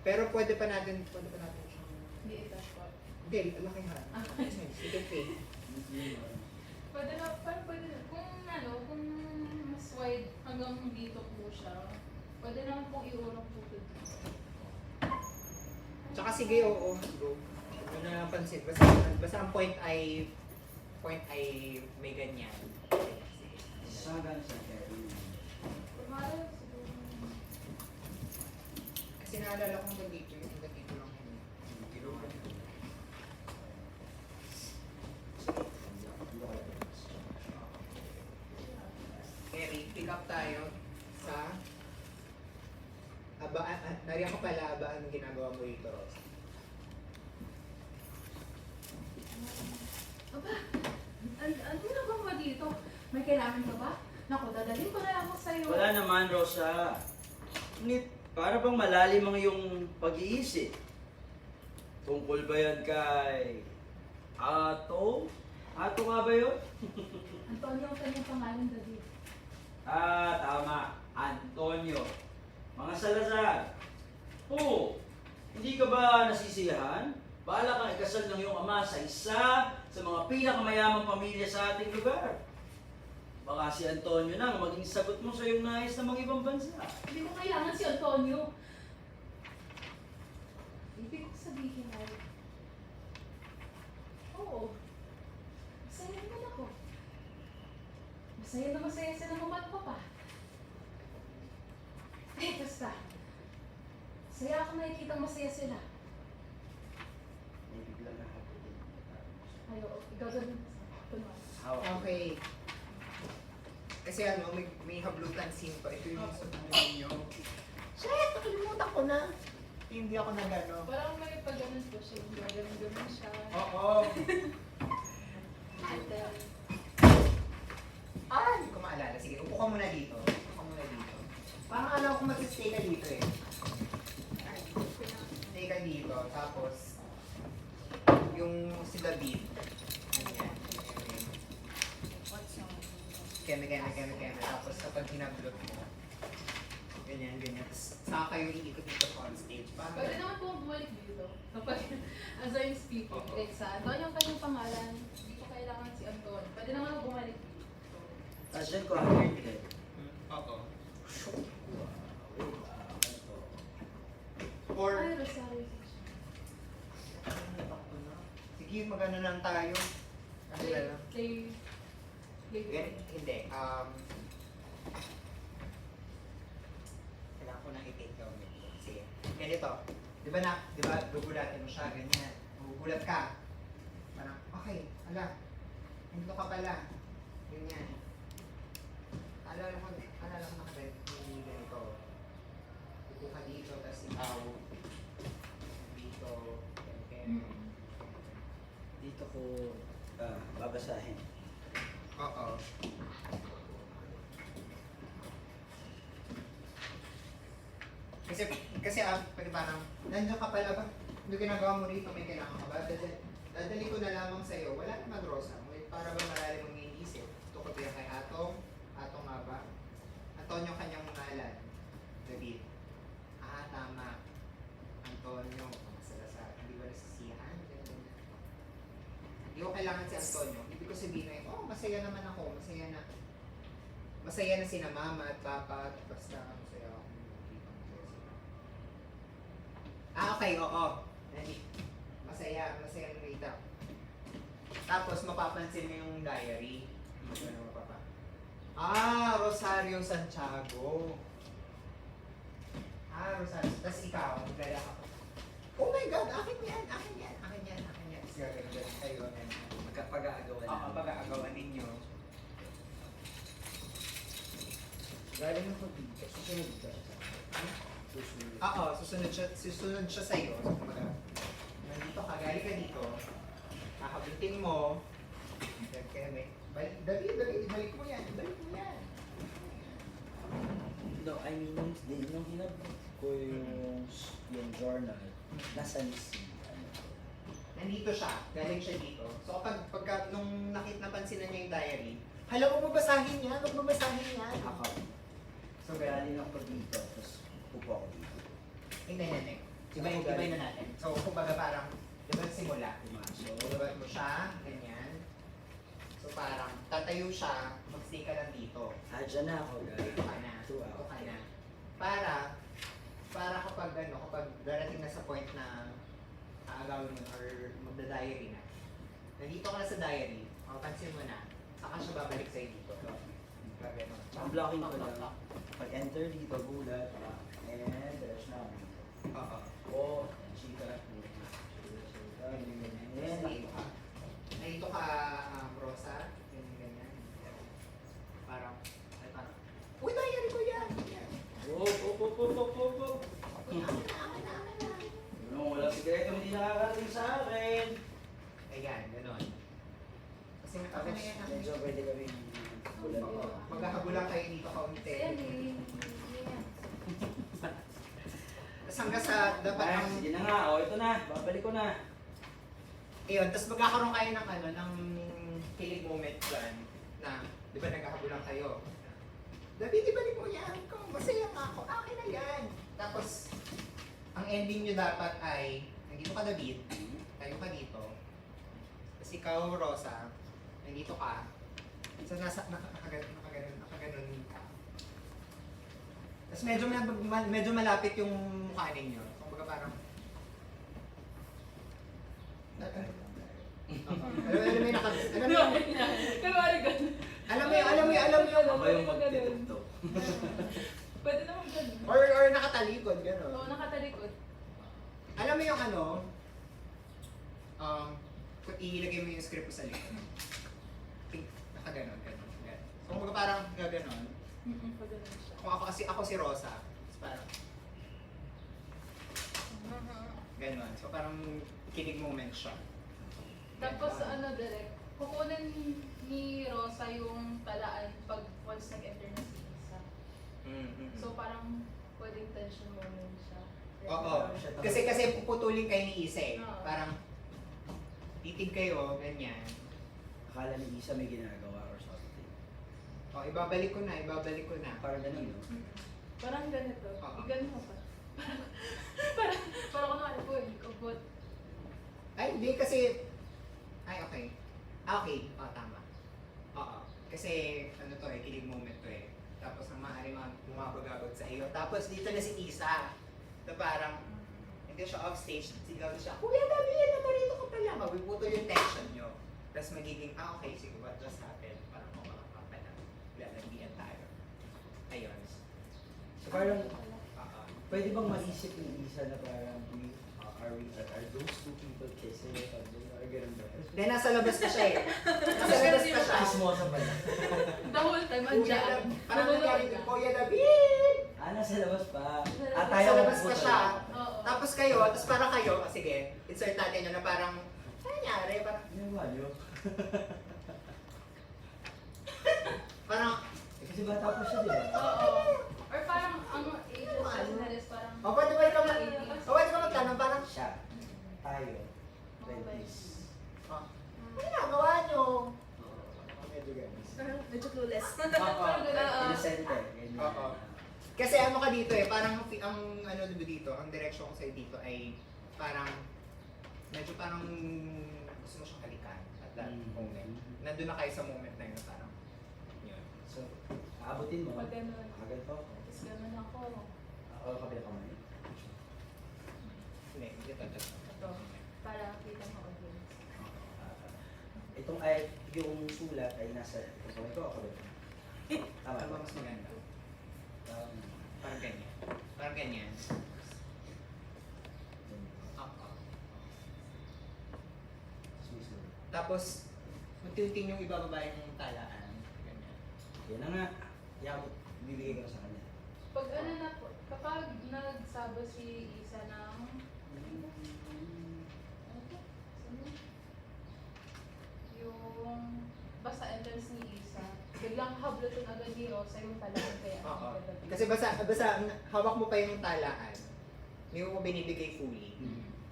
Pero pwede pa natin siyang... Hindi i-touch ko. Hindi, lakihan. You can fake. Pwede na, parang pwede na. Kung mas wide hanggang dito po siya, pwede naman pong iurong po dito. Tsaka sige, oo. Go. Huwag mo na napansin. Basta ang point ay may ganyan. Sige. Sagan sa Kevin. Kumara, siguro. Kasi naalala ko hanggang dito lang yun. Mary, pick up tayo sa nariyan ko pala, anong ginagawa mo rito, Rosa? Aba, ano ginagawa mo dito? May kailangan ka ba? Naku, dadalhin ko na lang ako sa'yo. Wala naman, Rosa. Ngunit, para bang malalim ang iyong pag-iisip? Tungkol ba yan kay Ato? Ato nga ba yun? Antonio ang kanyang pangalan, David. Tama. Antonio. Mga Salazar. Oo. Hindi ka ba nasisiyahan? Bahala kang ikasal ng iyong ama sa isa sa mga pinakamayamang pamilya sa ating lugar. Baka si Antonio na ang maging sagot mo sa iyong nais na mga ibang bansa. Hindi ko kailangan si Antonio. Ibig ko sabihin ay, oo, masaya naman ako. Masaya sila mama at papa. Eh, basta. Saya ako nakikita masaya sila. May biglang nahabutin. Ayo, ikaw ganun. Tunog. Hawak. Okay. Kasi may hablutan scene pa. Ito yung sa ninyo. Shit! Nakalimutan ko na. Hindi ako nagano. Parang may pag-ganon po siya. Gaganon siya. Oo. And then, Hindi ko maalala. Sige, upo ka muna dito. Parang alam ko mag-stay ka dito eh. Stay ka dito. Tapos, yung si David. Ganyan. Keme. Tapos kapag hinablot mo, ganyan. Tapos saka kayo iikot dito on stage. pwede naman po bumalik dito. Kapag, as I'm speaking, like sa Antonio ang kanyang pangalan, hindi ko kailangan si Antonio. Pwede naman ako bumalik dito. Asyan ko ang haircut. Oo. Or, Ay, Rosario. sige, magano lang tayo. Ano na lang? Play. Hindi. Kailangan ko nang i-take down ito. Sige. Ganito. Di ba gugulatin mo siya, ganyan. Gugulat ka. Parang, okay, hinto ka pala. Ganyan. Alala ko nakabit. Hindi ganito. Upo ka dito, tapos ikaw. Dito. Ganyan. Dito ko babasahin. Oo. Kasi pag parang, nandiyan ka pala ba? Ano ginagawa mo rito? May kailangan ka ba? Dadali ko na lamang sa'yo. Wala naman, Rosa. Para ba malalim ang iniisip? Ito ko biya kay Atong. Atong nga ba? Antonio kanyang ngalan. David. Tama. Antonio. Salazar. Hindi ba nasisiyahan? Hindi ko kailangan si Antonio. Ibig ko sabihin na masaya naman ako. Masaya na sina mama at papa. Basta masaya ako. Okay, oo. Masaya ng Rita. Tapos mapapansin mo yung diary. Rosario Santiago. Rosario. Tapos ikaw, magdala ka pa. Oh my God, akin yan. Gagawin kayo. Magkapag-aagawan Oo, pag-aagawan ninyo. Galing mo dito. Susunod ka. Oo, susunod siya sa'yo. So, nandito ka, galing ka dito. Kakabitin mo. Balik mo yan. No, I mean, nung hinabot ko yung journal, nasa si Nandito siya, galing siya dito. So pagka nung napansin na niya yung diary, hala, huwag mo basahin yan. ako. So, galing ako dito, tapos upo ako dito. Hindi. Ibay na natin. So, kumbaga parang, diba simula? So, Ibabad mo siya, ganyan. So, parang tatayo siya, mag-stay ka lang dito. dyan na ako, guys. Dito ka na. Two Dito hours. ka na. Para kapag darating na sa point na aagawin mo or magda-diary na, nandito ka na sa diary, pansin mo na, saka siya babalik sa'yo dito. Gagano. Ang blocking ko lang. Pag-enter dito, gulat. And there's na. Oo. Oh, chika. Tapos nandito ka. Nandito ka, Rosa. Ganyan. Parang, uy, diary ko yan! Yan. Oh. Wala sikreto hindi nakakarating sa akin. Ayan, gano'n. Kasi okay na yan. Medyo pwede kami gulat. Oo. Magkakagulang kayo dito kaunti. Ayan eh. Ayan. Tapos hanggang sa dapat Ay, ang... sige na nga. Oh, ito na. Babalik ko na. Ayun, tapos magkakaroon kayo ng ng kilig moment dyan na, di ba nagkakagulang kayo? David, ibalik mo yan. Kung masaya nga ako, akin na yan. Tapos, ang ending nyo dapat ay, nandito ka David, tayo ka dito. Tapos ikaw, Rosa, nandito ka. So, nakaganon ka. Tapos medyo malapit yung mukha ninyo. Kumbaga parang, alam mo yung Kunwari ganun. alam mo yung Ako yung magtitugtog. Pwede naman ganun. or nakatalikod, gano'n. Oo, nakatalikod. Alam mo yung kung ilagay mo yung script mo sa likod. Nakaganon, gano'n. So, kumbaga parang gaganon. Pag ganun siya. Kung ako si Rosa, so parang gano'n. So, parang kilig moment siya. Tapos direct, kukunin ni Rosa yung talaan pag once nag-enter na si Isa. So parang pwedeng tension moment siya. Oo. Kasi puputulin kayo ni Isa eh. Oo. Parang titig kayo, ganyan. Akala ni Isa may ginagawa or something. O, ibabalik ko na. Parang ganun, no? Parang ganito. Oo. Ganun mo pa. Parang kunwari po, ikabot. Ay, hindi kasi... Ay, okay. Okay. Tama. Oo. Kasi, kilig moment to eh. Tapos, ang maaari bumabagabag sa iyo. Tapos, dito na si Isa. Na parang, hindi siya off stage. Sigaw na siya, Kuya David, namarito ka pala. Mabiputol yung tension nyo. Tapos, magiging, okay, sige, what just happened? Parang mga pala. Lalagyan tayo. Ayun. So parang, Oo. pwede bang maisip ni Isa na parang, are those two people kissing or something? Or ganun ba? Then, nasa labas na siya eh. Nasa labas na siya. Chismosa pala. The whole time, Kuya andyan. David. Parang Nanonood nangyari ka. kay Kuya David! Nasa labas pa. Nasa Tayo Nasa labas pa pupunta siya. lang. Oo. Tapos kayo, tapos parang kayo, sige, insert natin yun na parang, ano nangyari? Parang, Ginawa niyo? parang, Kasi bata pa siya, di ba? Oo. Or parang, ang ages kasi na is parang... pwede ba ikaw magtanong, parang, Siya. Tayo. 20s. ano ginagawa nyo? Medyo ganis. Medyo clueless. Oo. Inosente. Ganyan. Oo. Kasi ano ka dito eh, parang ang ano dito, ang direction ko sa'yo dito ay parang, medyo parang gusto mo siyang halikan at that moment. Nandun na kayo sa moment na yun, parang, yun. So, aabutin mo. Pag ganun. Agad pa ako. Tapos ganun ako. Ako kapila kamay. Hindi, hindi talaga. Ito. Para kita mo audience. Itong ay, yung sulat ay nasa kamay ko ako rin. Tama Ano ba? ba mas maganda? Um, Parang ganyan. Parang ganyan. Oo. susunod. Tapos, unti-unti yung ibababa yung talaan. Ganyan. Yan na nga. Yabot. Bibigay ko na sa kanya. Pag ano na po, kapag nagsaba si Isa ng... Ano to? Saan yun? Yung... Basta entrance ni Isa, biglang hablutin agad ni Rosa yung talaan kaya Oo. ang ganda. Kasi basta hawak mo pa yung talaan. Hindi mo binibigay fully.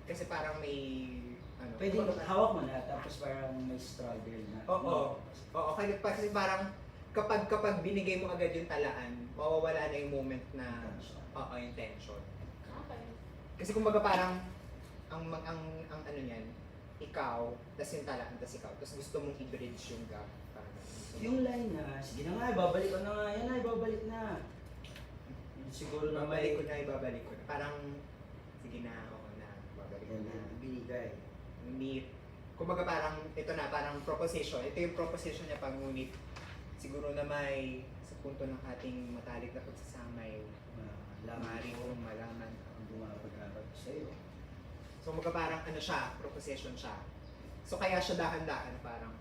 Kasi parang may ano. Pwede kumbaga- hawak mo na, tapos parang may struggle na. Oo. Oo, kasi parang kapag binigay mo agad yung talaan, mawawala na yung moment na Tension. yung tension. Okay. Kasi kumbaga parang, ang ano niyan, ikaw, tas yung talaan, tas ikaw. Tapos gusto mong i-bridge yung gap. Parang ganun. Yung line na, sige na nga, ibabalik ko na nga. Yan na, ibabalik na. Yun siguro na Ibabalik ko may... na, ibabalik ko na. Parang, sige na, ako na, ibabalik ko Yan, na. binigay. Ngunit, kumbaga parang, ito na, parang proposition. Ito yung proposition niya pag ngunit, siguro na may, sa punto ng ating matalik na pagsasamay, maaari kong malaman. ang bumapag-aral sa'yo. So, kumbaga parang, ano siya, proposition siya. So, kaya siya dahan-dahan, parang,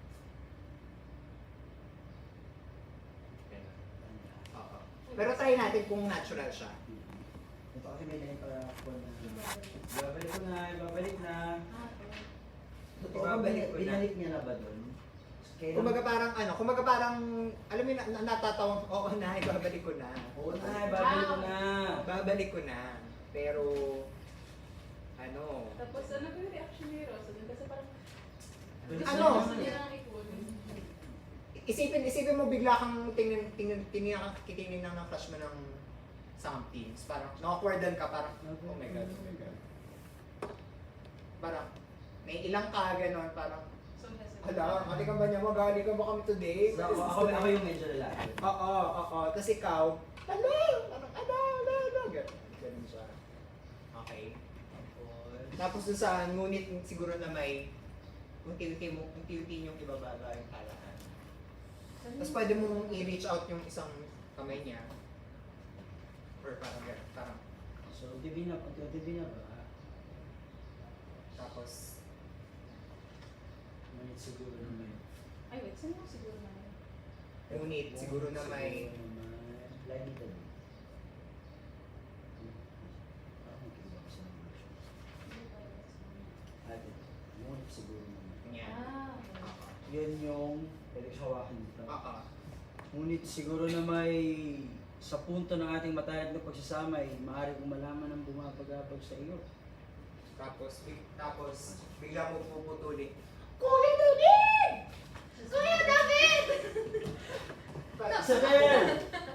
ganun. Oo. Pero try natin kung natural siya. Ito kasi may line para ako na ibabalik ko na, ibabalik na. Totoo ba, Ibabalik ko na. binalik niya na ba doon? Kailan- Kumbaga parang, kumbaga parang, alam mo, natatawang, oo na, ibabalik ko na. Oo na, ibabalik ko na. Babalik ko na. Pero, ano, Tapos ano ba yung reaction ni Rosa dun? Kasi parang, Ano? gusto niya nang ikot. isipin mo bigla kang titingin ng crush mo ng something. Parang, na-awkwardan ka, parang, oh my God, oh my God. Parang, naiilang ka, gano'n, parang, So, hala, mali ka ba niya, magali ka ba kami today? Ako yung medyo lalaki. Oo. Tapos ikaw, hala, parang, hala, ganun siya. Okay. Tapos dun sa ngunit siguro na may unti-unti yung ibababa yung talaan. Tapos pwede mong i-reach out yung isang kamay niya. Or parang gano'n, parang, So, divina ba? tapos, Ngunit siguro na may... Ay, wait, saan mo siguro na yun? ngunit siguro na may, Line ito. Parang magkaiba ko sa mga version. Ate, ngunit siguro na may... yan. Ah, Yun yung... Pwede ko hawakan dito. Oo. Ngunit siguro na may... Sa punto ng ating matayag na pagsasama ay maaari kong malaman ang bumapagapag sa iyo. Tapos bigla mo puputulin. Kuya David! Kuya David! Isabel!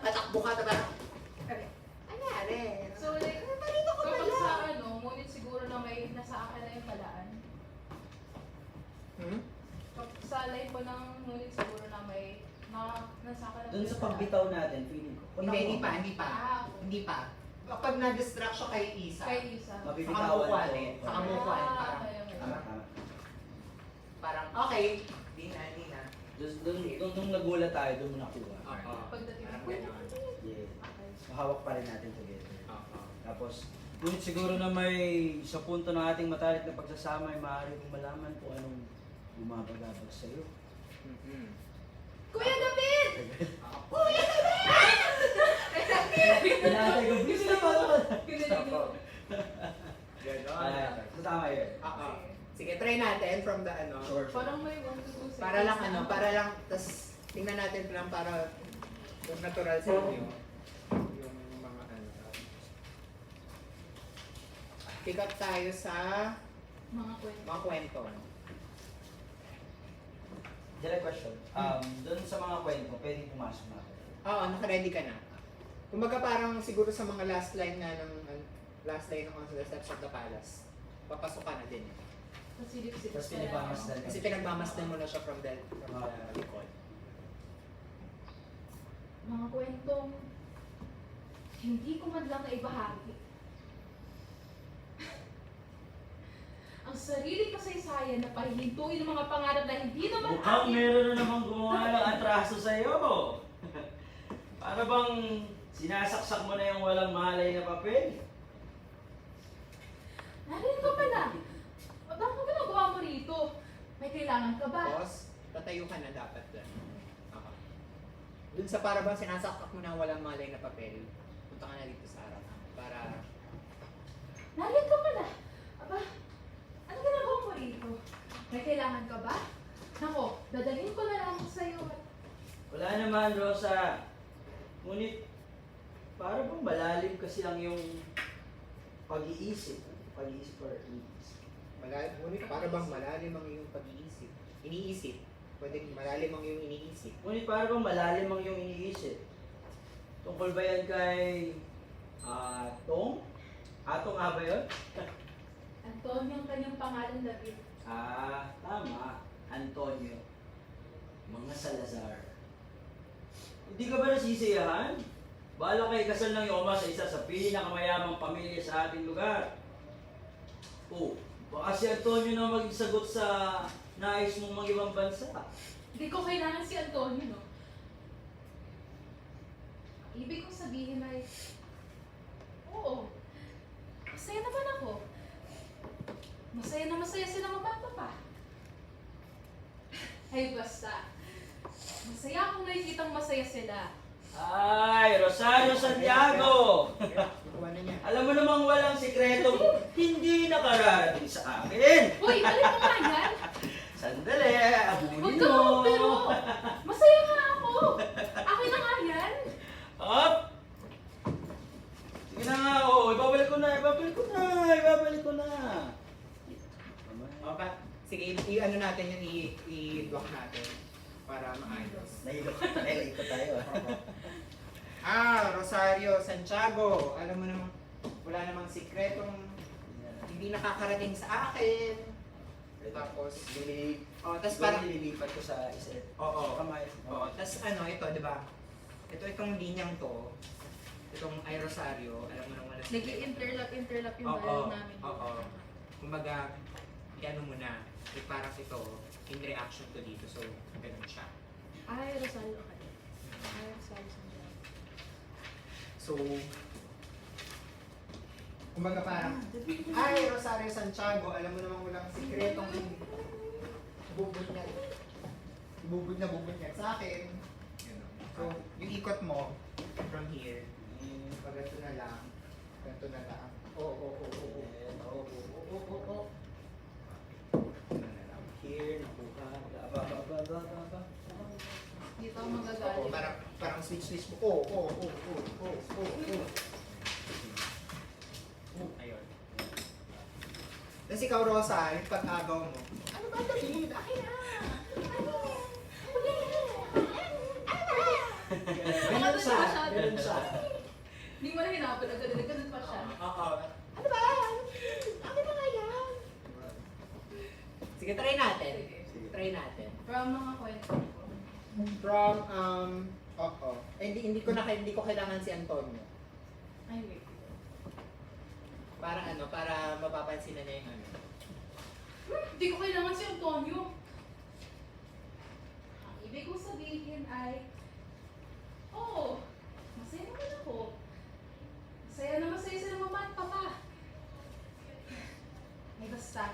Patakbo ka, parang, anyari? So, like, Parito ko kapag pala. sa ano, ngunit siguro na may nasa akin na yung talaan. Hmm? Kapag sa line po ng ngunit siguro na may nasa akin na Doon sa pagbitaw natin, feeling ko. Hindi pa. Ah, Hindi pa. Kapag na-distract siya kay Isa, kay Isa. Mabibitawan Saka ko. saka mukuan, parang, okay, okay. Tama. parang, okay, di na. Doon nagulat tayo, doon mo nakuha. Oo. Pagdating Parang ko. ganon. Yeah. Okay. Mahawak pa rin natin together. Oo. Tapos, ngunit siguro na may sa punto ng ating matalik na pagsasama ay maaari kong malaman kung anong bumabagabag sa iyo. Mhm. Kuya David! Kuya Pinatay ko, please na ba? Ganon. Tama yun. Oo. Sige, try natin from the ano. Sure. Parang may 1 to 2 seconds. Para lang, tas tingnan natin lang para kung natural sa inyo. Yung mga ano. Pick up tayo sa Mga kwento. mga kwento. Direct question. Doon sa mga kwento, pwedeng pumasok na ako. Oo, naka-ready ka na. Kumbaga parang siguro sa mga last line na ng last line ng the Steps of the Palace. Papasok ka na din. Tapos silip-silip Tapos ka lang. pinipamasdan. Kasi pinagmamasdan mo na siya from the record. Mga kwentong hindi ko man lang naibahagi. Ang sariling kasaysayan na pahihintuin ng mga pangarap na hindi naman Mukhang meron na namang gumawa ng atraso sa iyo. Para bang sinasaksak mo na yung walang malay na papel? Narinig ko pala. Bakit ginagawa mo rito? May kailangan ka ba? Boss, tatayo ka na dapat doon. Dun sa para bang sinasaktak mo na walang malay na papel, punta ka na dito sa harap. Para, Narinig ka pala. Aba, ano ginagawa mo rito? May kailangan ka ba? Nako, dadalhin ko na lang sa'yo. Wala naman, Rosa. Ngunit, para bang malalim kasi lang yung pag-iisip. Pag-iisip or iniisip. ngunit para bang malalim ang iyong pag-iisip. Iniisip. Pwede malalim ang iyong iniisip. Ngunit para bang malalim ang iyong iniisip. Tungkol ba yan kay Tong? Ato nga ba yun? Antonio ang kanyang pangalan, David. Tama. Antonio. Mga Salazar. Hindi ka ba nasisiyahan? Bahala kayo kasal ng iyong ama sa isa sa pinakamayamang pamilya sa ating lugar. Oh, baka si Antonio na maging sagot sa nais mong mag-ibang bansa. Hindi ko kailangan si Antonio, no? Ang ibig kong sabihin ay, oo, masaya naman ako. Masaya na masaya sila mama at papa. Ay, basta. Masaya akong nakikitang masaya sila. Ay, Rosario Santiago! Kuha na niya. Alam mo namang walang sikretong hindi nakararating sa akin. Uy, balik mo nga yan! Sandali, Huwag abunin ka mo. pero masaya nga ako. Akin na nga yan. Up! Sige na nga, oh, ibabalik ko na. Okay. Sige, i-ano natin yun, i-block natin para maayos. Nahilo tayo. Rosario Santiago. Alam mo namang wala namang sikretong hindi nakakarating sa akin. Tapos, tapos parang nililipat ko sa isa. Oo. Kamay. Oo, tas ito, di ba? Itong linyang to, itong ay Rosario, alam mo nang wala Nag-i-interlock yung Oo, dialogue namin. oo. Kumbaga, ano mo na, parang ito, in reaction to dito, so, ganun siya. Ay, Rosario ka din. Ay, Rosario Santiago. So, kumbaga parang, ay Rosario Santiago, alam mo namang walang sikretong bubunyag sa akin. Ganun. So, yung ikot mo, from here, pag ito na lang, ganito na lang. Ganun na lang. Here, nakuha. Ba. Dito ako Oo, magagalit. parang switch mo. Ayun. Tapos ikaw, Rosa, yung pag-agaw mo, ano ba David? Akin na! Ganun siya. Hindi mo na hinapan, ganun pa siya. Oo. Ano ba? Akin na nga yan! Sige, try natin. Sige. Try natin. From mga kwento ko. From, hindi ko kailangan si Antonio. Ay, wait. Para mapapansin na niya yung ano. Hindi ko kailangan si Antonio. Ang ibig kong sabihin ay, oo, masaya naman ako. Masaya na masaya sila mama at papa. Ay basta,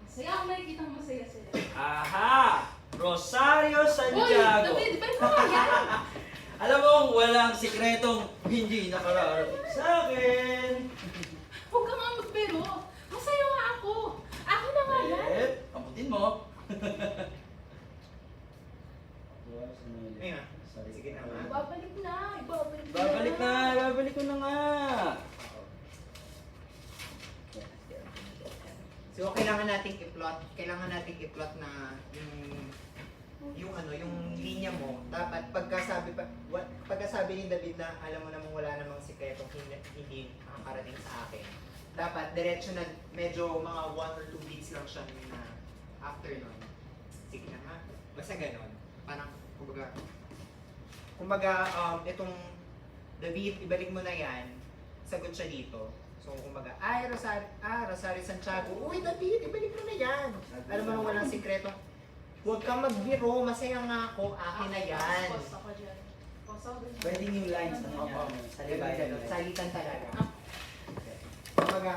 masaya ako nakikitang masaya sila. Aha! Rosario Uy, Santiago! David, balik mo nga yan! Alam mo, walang sikretong hindi nakararating sa akin. Huwag ka nga magbiro. Masaya nga ako. Akin na nga yan. Kamutin mo. Ayun. Sige na nga. Ibabalik na. Babalik ko na nga. So kailangan nating i-plot na yung linya mo. Dapat pagkasabi ni David na alam mo namang wala namang sikretong hindi nakakarating sa akin. Dapat diretso na medyo mga 1 or 2 beats lang siya na after nun. Sige na nga. Basta ganon. Parang kumbaga itong David, ibalik mo na yan. Sagot siya dito. So, kumbaga, ay, Rosario Santiago. Uy, David, ibalik mo na yan. Alam mo nang walang sikreto. Huwag kang magbiro, masaya nga ako, akin na yan. Post ako dyan. Post ako dyan. Pwede yung lines na Oo. niya. Salitan talaga. Kumbaga,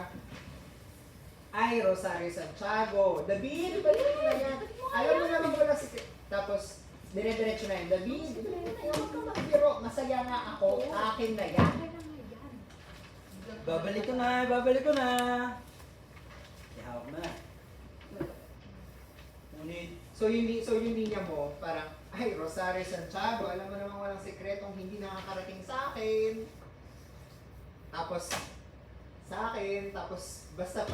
ay, Rosario Santiago. David, ibalik mo na yan. Alam mo naman walang sikreto. Tapos, dire-diretso na yan. David, ibalik mo na yan. Huwag kang magbiro, masaya nga ako, akin na yan. Babalik ko na. Ihawak na. Ngunit, So yung linya mo, parang, ay, Rosario Santiago, alam mo namang walang sikretong hindi nakakarating sa akin. Tapos, basta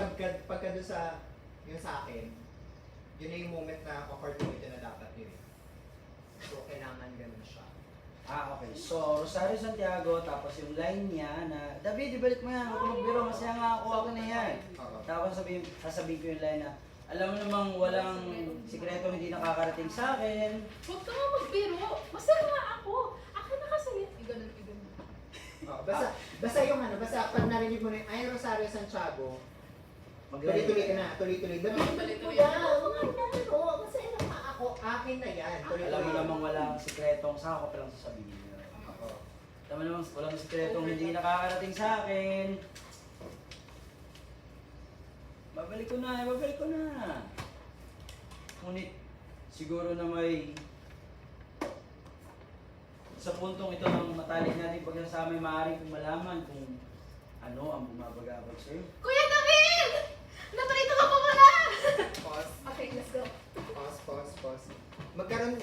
pagka doon sa, yung sa akin, yun na yung moment na awkward moment na dapat yun. So, kailangan ganun siya. Okay. So, Rosario Santiago, tapos yung line niya na, David, ibalik mo yan, huwag ka magbiro, masaya nga ako na yan. Oo. Tapos sasabihin ko yung line na, alam mo namang walang sikreto hindi nakakarating sa akin. Huwag ka nga magbiro. Masaya nga ako. Akin nakasaya. Ganun. Oh, basta yung ano, basta pag narinig mo na yung, ay, Rosario Santiago, Mag-line tuloy-tuloy ka na, tuloy-tuloy. Tuloy-tuloy Kuya, na. mga ano, masaya na nga ako, akin na yan. Tuloy-tuloy. Alam mo namang walang sikretong sa ako palang sasabihin nyo. Oo. Alam mo namang walang sikretong hindi nakakarating sa akin. Babalik ko na. Ngunit, siguro na may sa puntong ito ng matalik natin pagkasamay, maaaring kong malaman kung ano ang bumabagabag sa'yo. Kuya David! Naparito ka pa pala! Pause. Okay, let's go. Pause. Magkaroon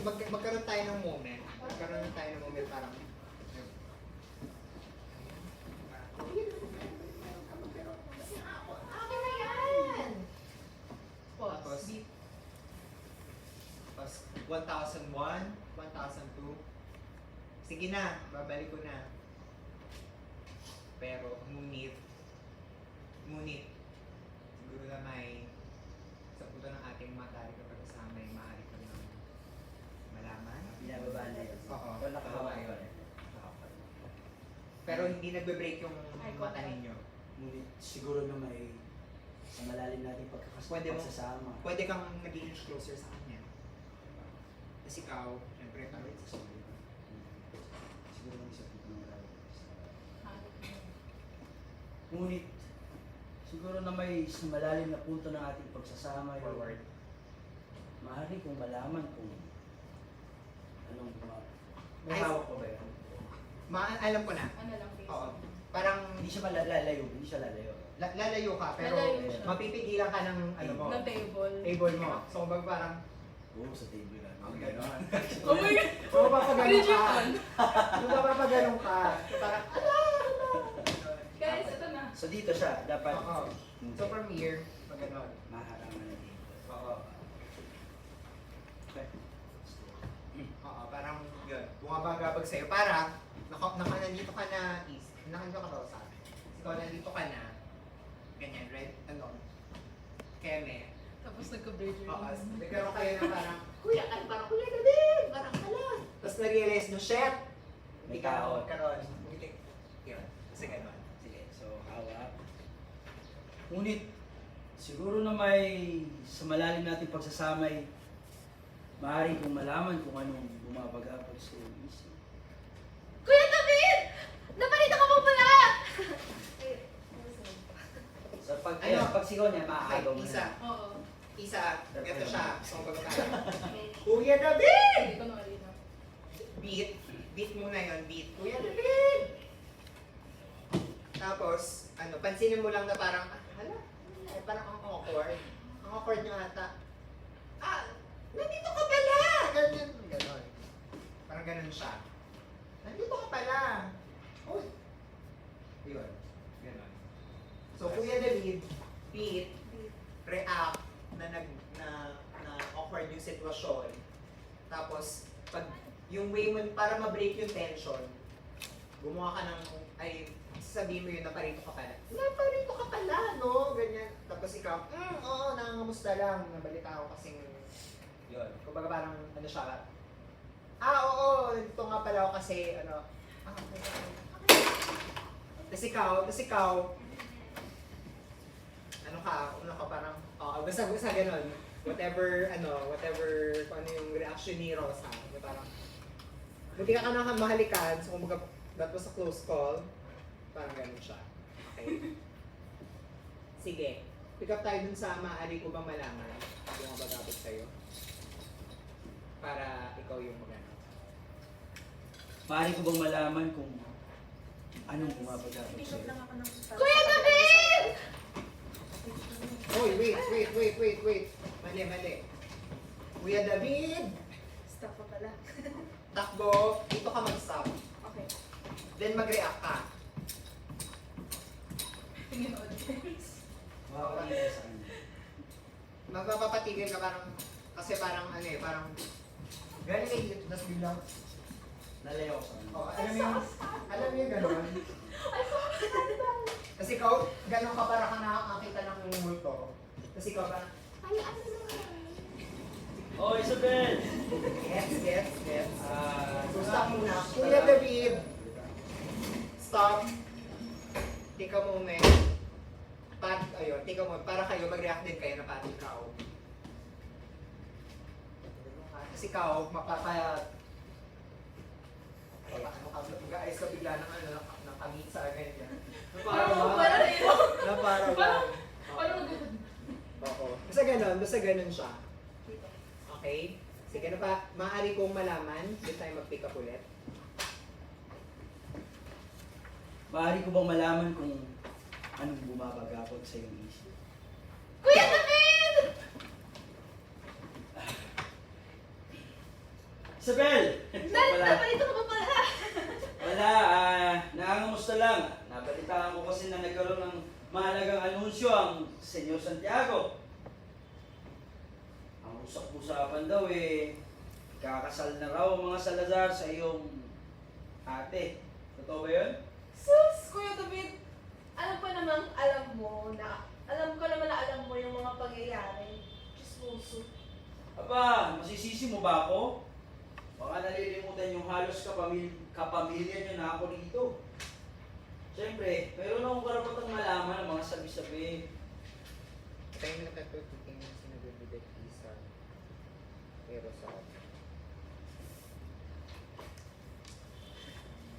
tayo ng moment. Magkaroon tayo ng moment parang akin na yan! Pause. Tapos, Beep. Tapos 1001, 1002. Sige na, babalik ko na. Pero, ngunit, siguro na may, sa punto ng ating matalik na pag-kasama ay maaari ko ng malaman. Binababaan na yun. Oo. Pero nakahawa yun. Pero hindi nagbe-break yung Eye mata contact. ninyo. Ngunit siguro na may sa malalim natin Pwede mo- pagsasama. Pwede kang nag-inch closer sa kanya. Kasi ikaw, syempre, Siguro na isa ng marami. Hanap mo. Ngunit, siguro na may sa malalim na punto ng ating pagsasama yun. forward. Maaari kong malaman kung anong may Ay, hawak ko ba yun? Alam ko na. Ano lang, please. Oo. Parang Hindi siya lalayo. lalayo ka, pero Lalayo siya. mapipigilan ka ng ano mo, Ng table. table mo. So, kumbaga parang, Oo, sa table lang. Ganon. Oh my God! So, mapapaganon ka. Digital. Yung mapapaganon ka. So, parang, Guys, ito na. So dito siya, dapat Oo. So, from here, maganon. maharangan na dito. Oo. Okay. Oo, parang yun. Bumabagabag sa'yo. Para, nandito ka na, nandito ka daw sa akin. Ikaw, nandito ka na. Ganyan, right? Ano? Keme. Tapos nagka-burger. Oo. Nagkaroon kayo ng parang, Kuya, ano, parang Kuya David, parang hala. Tapos na-realize nyo, shit! May Hindi ka tao. na magkaroon. Yun. Kasi ganon. Sige, so hawak. Ngunit, siguro na may sa malalim nating pagsasamay, maaari kong malaman kung anong bumabagabag sa iyong isip. Kuya David! Naparito ka pa pala! Sa Ano? pagsigaw niya, Okay, maahagaw mo isa. na. Oo. Isa. Ito siya. So, bago tayo. Kuya David! Hindi ko na. Beat. Beat muna yun. Beat. Kuya David! Tapos, ano, pansinin mo lang na parang, hala, parang ang awkward. Ang awkward nyo ata. Nandito ka pala! Ganyan. Ganon. Parang ganon siya. Nandito ka pala. Uy. Yun. Ganon. So, Kuya David, beat, react na awkward yung sitwasyon. Tapos, pag yung way mo, para ma-break yung tension, gumawa ka ng, sabihin mo yun, naparito ka pala. Naparito ka pala, no? Ganyan. Tapos ikaw, oo, nangangamusta lang. Nabalita ako kasing, yun. Kumbaga parang, ano siya, oo, ito nga pala ako kasi, ano, okay. Tapos ikaw, ano ka parang, basta ganun. Whatever, kung ano yung reaction ni Rosa, parang, buti ka nang mahalikan, so kumbaga, that was a close call, parang ganun siya. Okay? Sige, pick up tayo dun sa maaari ko bang malaman yung mabagabot sa'yo, para ikaw yung magano. Maaari ko bang malaman kung anong bumabagabag sa iyo? Kuya David! Oy, wait. Mali. Kuya David! Stop pa pala. Takbo, dito ka mag-stop. Okay. Then mag-react ka. Tingin audience. Makapatingin sa kanya. Magpapatigil ka parang, kasi parang parang galing kayo dito, tapos biglang, Nalayo ko sa kanya. Oh, alam niyo gano'n? Kasi ikaw, gano'n ka para ka nakakakita ng multo. Kasi ikaw ba, ay, ano naman? Oh, Isabel! Yes. So, Ah, stop muna. Kuya David, stop. Take a moment. Take a moment. Para kayo, mag-react din kayo na pati ikaw. Kasi ikaw, guys, ka bigla ng kamit sa ganyan. Oo, parang yun. Parang Parang Basta ganun siya. Okay? Sige na pa, maaari kong malaman, hindi tayo mag-pick up ulit. maaari ko bang malaman kung anong bumabagabag sa iyong isip? Kuya David! Isabel! Nabalito ka pa pala! Wala, nangangamusta lang. Nabalitaan ko kasi na nagkaroon ng mahalagang anunsyo ang Senyor Santiago. Ang usap-usapan daw kakasal na raw ang mga Salazar sa iyong ate. Totoo ba yun? Sus, Kuya David, alam ko namang alam mo yung mga pangyayari. Chismoso. Aba, masisisi mo ba ako? Baka nalilimutan yung halos kapamilya niyo na ako dito. Siyempre, mayroon akong karapatang malaman ng mga sabi-sabi. Tayo na natutukin yung sinabibigat isa. Pero sa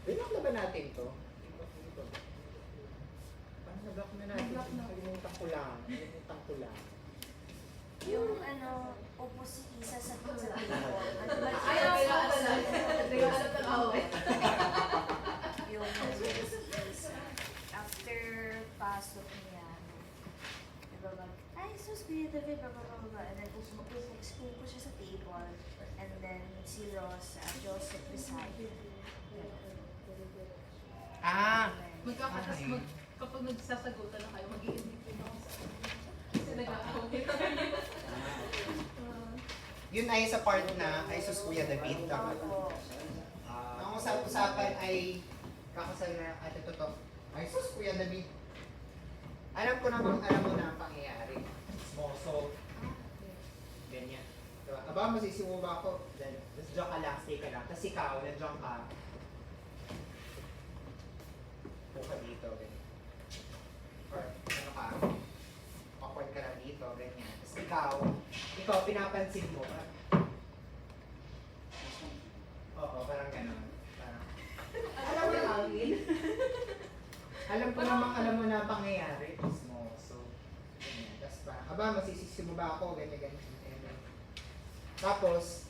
Binlock na ba natin to? Paano na-block na natin? Na-block na. Kalimutan ko lang. Yung upo si Isa sa table. Ano ba siya? Ayaw ko pala. Nagkakalap ng away. Yung after pasok niya, diba, ay, sus, Kuya David, bababa. And then, upo siya sa table. And then, si Ross, Joseph beside. Kapag nagsasagutan na kayo, mag-i-indicate ako sa kasi nag-aaway. Yun ay sa part na ay sus Kuya David. Tama ba? Oo. Ang usap-usapan ay kakasal na ate totoo. Ay sus Kuya David. Alam mo na ang pangyayari. So, ganyan. Diba? Aba, masisiwo ba ako? Then, tapos dyan ka lang, stay ka lang. Tapos ikaw, nandiyan ka. Puka dito, ganyan. Or, ano ka, awkward ka lang dito, ganyan. Tapos ikaw, pinapansin mo. Oo, parang gano'n. Parang, alam mo lang, alam mo na ang pangyayari. Mo, so, ganyan. Tapos parang, aba, masisisi mo ba ako? Ganyan. Tapos,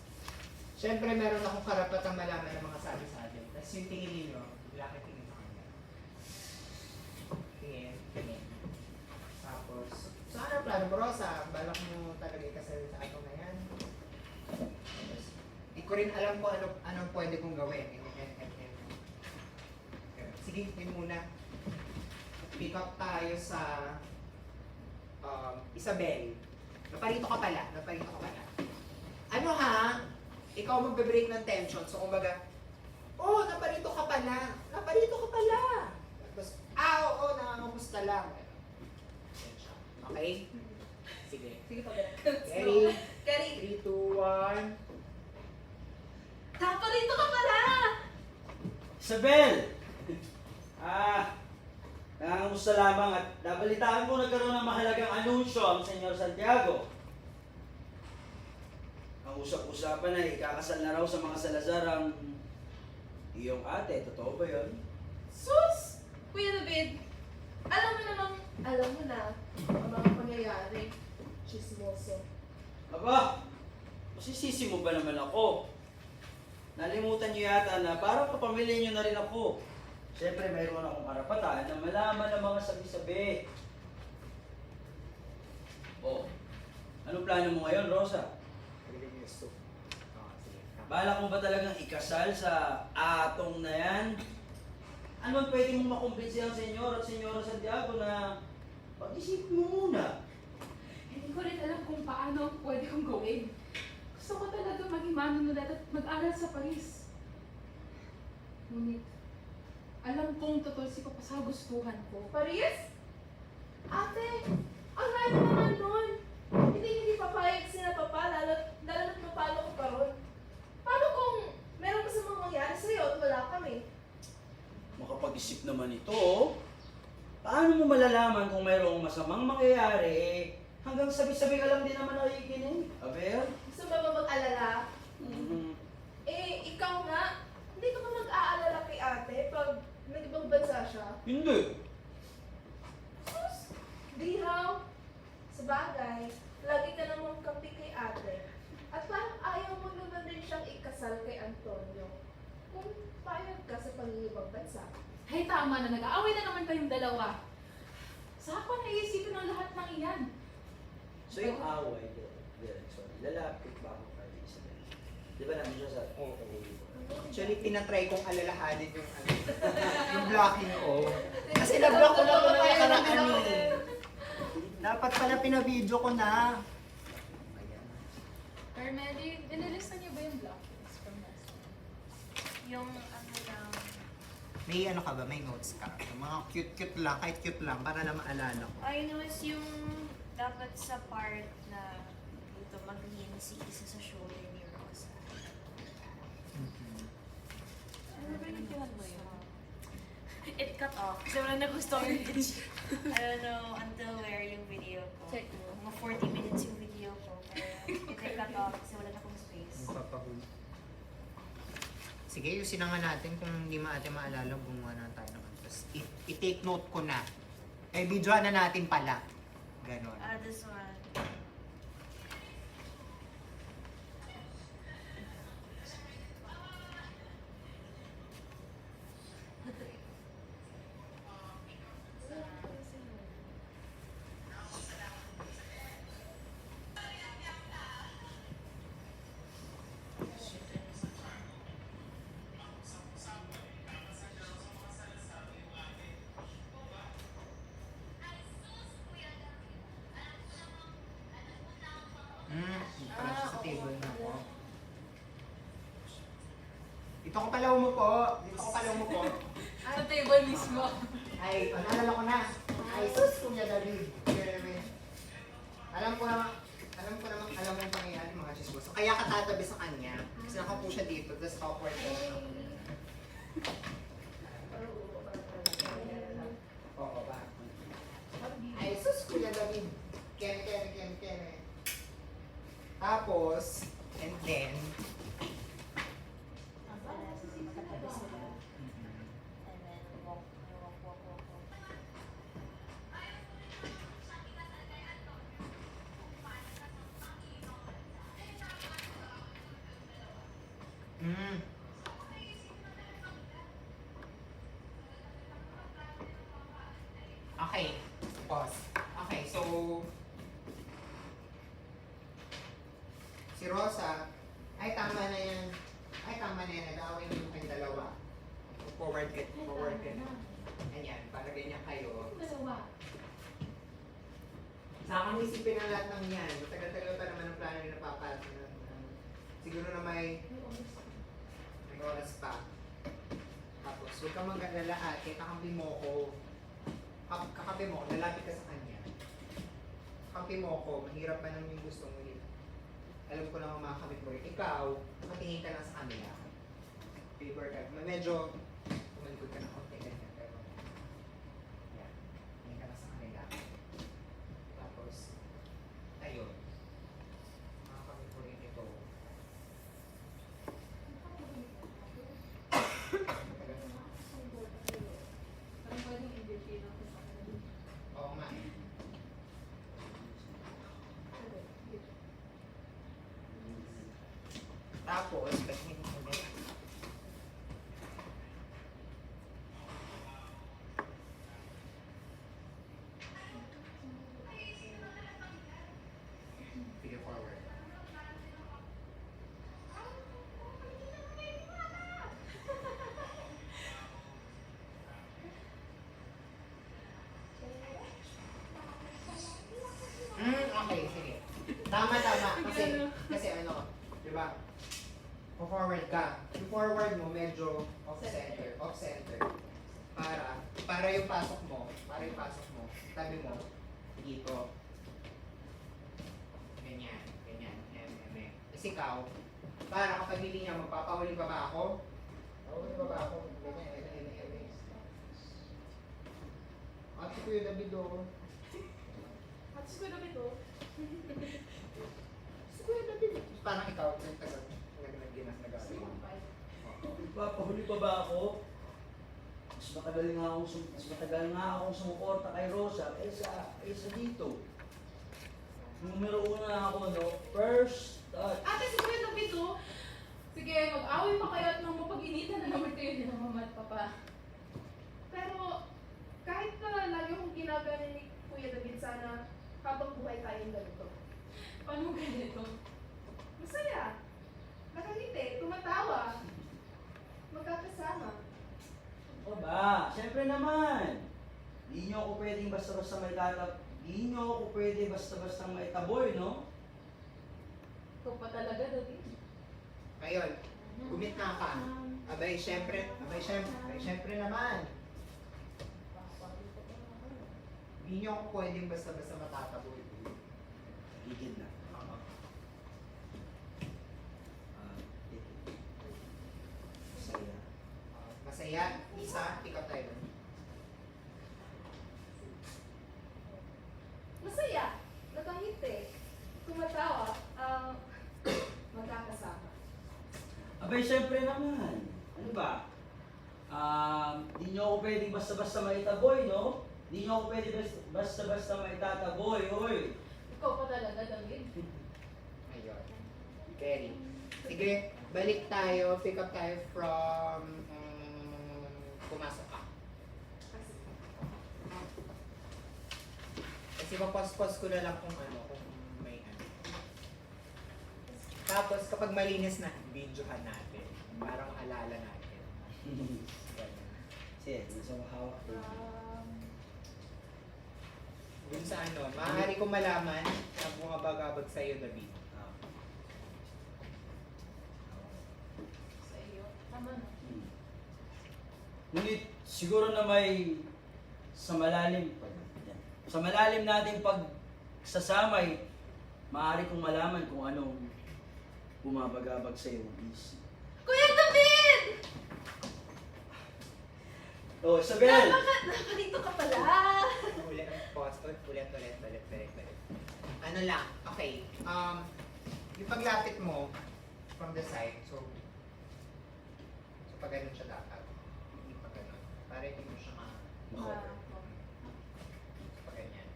syempre meron akong karapatang malaman ng mga sabi-sabi. Tapos yung tingin ninyo, wala kang tingin sa kanya. Tingin. Tapos, so ano ang plano mo, Rosa? Balak mo talaga ikasal sa ato na yan? Tapos, di ko rin alam kung anong pwede kong gawin. Sige, yun muna. Pick up tayo sa Isabel. Naparito ka pala. Ano ha? Ikaw magbe-break ng tension. So, kumbaga, naparito ka pala. Tapos, oo, nangangamusta lang. Okay? Sige. Sige pa ba? Ready? Kari, 3, 2, 1. taparito ka pala! Isabel! Nangangamusta lamang at nabalitaan ko nagkaroon ng mahalagang anunsyo ang Senyor Santiago. Ang usap-usapan ay kakasal na raw sa mga Salazar ang iyong ate. Totoo ba yun? Sus! Kuya David, alam mo na ang mga pangyayari. Chismoso. Aba, masisisi mo ba naman ako? Nalimutan niyo yata na parang kapamilya niyo na rin ako. Siyempre, mayroon akong karapatan na malaman ng mga sabi-sabi. Anong plano mo ngayon, Rosa? Sige. Balak mo ba talagang ikasal sa atong na yan? Ano ang pwede mong makumbinsi ang Senyor at Senyora Santiago na pag-isip mo muna? Hindi ko rin alam kung paano ang pwede kong gawin. Gusto ko talaga maging manunulat at mag-aral sa Paris. Ngunit, alam kong totoo si Papa sa gustuhan ko. Paris? Ate, ang layo naman nun. Hindi papayag sila papa, lalo na't mapalo ko pa ron. Paano kung meron masamang mangyari sa'yo at wala kami? Makapag-isip naman ito. Oh. Paano mo malalaman kung mayroong masamang mangyayari hanggang sabi-sabi ka lang din naman nakikinig? Abel? Gusto ba mag-alala? Ikaw nga, hindi ka ba mag-aalala kay ate pag nag-ibang bansa siya? Hindi. Sus, di raw. Sa bagay, lagi ka namang kampi kay ate. At parang ayaw mo naman din siyang ikasal kay Antonio. Kung payag ka sa pangingibang bansa. Ay, tama na, nag-aaway na naman kayong dalawa. Saan ko naisipin ang lahat ng iyan? So yung away, sorry, lalapit ba ako kay Isabel? Di ba namin siya sa... Oo. Actually, tinatry kong alalahanin yung yung blocking ko. Kasi nag-block ko na ito na nakaraan eh. Dapat pala pinabidyo ko na. Ayan. Carmeli, inilista niyo ba yung blocklist from last time? Yung ano lang, May ano ka ba? May notes ka? Yung mga cute-cute lang, kahit cute lang, para lang maalala ko. I know is yung dapat sa part na dito mag-lean si isa sa shoulder ni Rosa. Ano ba yung kilan mo yun? It cut off. Kasi wala na gusto ko yung I don't know until where yung video ko. Check mo. Mga 40 minutes yung video ko. Kaya it cut off kasi wala na akong space. Magpapahul. Sige, yusin na nga natin kung hindi natin maalala, gumawa na tayo naman. Tapos i-take note ko na. Eh, videoan na natin pala. Ganon. This one. Pala siya sa table na ako. Dito ko pala umupo. Dito ko pala umupo. Sa table mismo. Ay, naalala ko na. Ay, sus, Kuya David. Alam ko naman alam mo yung pangyayari mga chismoso. Kaya ka tatabi sa kanya. Kasi nakaupo siya dito, tapos awkward ka. Oo ba? Ay, sus, Kuya David. Keme. Tapos, and then, Katabi sila. And then walk. Okay, pause. Okay, so, si Rosa, ay tama na yan, nag-aaway niyo kayong dalawa. Forward it. Ganyan, para ganyan kayo. Dalawa. Sa akin isipin ang lahat ng yan. Matagal-tagal pa naman ang plano yung napapasok na. Siguro na may oras pa. Tapos, huwag kang mag-alala ate, kakampi mo ko. Kakampi mo ko, lalapit ka sa kanya. Kakampi mo ko, mahirap pa naman yung gusto mo yun. Alam ko naman mga kamit mo rin. Ikaw, nakatingin ka lang sa kanila. Paper ka. Medyo, tumalikod ka na konti ganyan. Pero, yan. Tingin ka lang sa kanila. Tapos, ayun. Mga kamit mo rin ito. Parang pwedeng i-virgin ako sa kanila. Oo nga. Tapos, patingin mo ulit. Sige, forward. Okay, sige. Tama. Kasi ano, di ba? forward ka. Yung forward mo medyo off-center. Off-center. Para yung pasok mo, tabi mo, dito. Ganyan. Kasi ikaw, para kapag hindi niya, magpapahuli pa ba ako? Pahuli pa ba ako? Ganyan. Ate ko yung David o. At si Kuya David, oh. Parang ikaw, yung tagal. Nag-ginagawa. Papahuli pa ba ako? Mas matagal nga akong sumuporta kay Rosa kaysa dito. Numero una ako, no? First touch. Ate, si Kuya David, oh. Sige, mag-away pa kayo at nang mapag-initan na naman kayo ni mama at papa. Pero, kahit na lagi akong ginagano ni Kuya David, sana habang buhay tayong ganito. Paano ganito? Masaya. Nakangiti, tumatawa. Magkakasama. O ba? Siyempre naman. Di nyo ako pwedeng basta-basta maitaboy, no? Ikaw pa talaga, David. Ngayon, gumit na ka. Abay, syempre naman. Hindi niyo ako pwedeng basta-basta matataboy. Higil na. Masaya. Masaya, isa, pick up tayo. Masaya. Nakangiti. Tumatawa. Magkakasama. Abay, siyempre naman. Ano ba? Di nyo ako pwedeng basta-basta maitaboy, no? Di nyo ako pwedeng basta-basta maitataboy, oy. Ikaw pa talaga, David. Ayun. Very. Sige, balik tayo, pick up tayo from pumasok ka. Kasi papos-pos ko na lang kung may ano. Tapos kapag malinis na, videohan natin. Parang alala natin. Ganun. Sige, gusto mo hawak ko. Dun sa maaari kong malaman na bumabagabag sa'yo, David. Sa iyo. Tama na. Ngunit siguro na may sa malalim nating pagsasamay, maaari kong malaman kung anong bumabagabag sa iyong isip. Kuya David! Oh, Isabel! Nakalito ka pala. Ulit, pause, ulit. Ano lang, okay. Yung paglapit mo from the side, so pag ganun siya dapat. Hindi pa ganun. Para hindi mo siya ma-cover. Pag ganyan.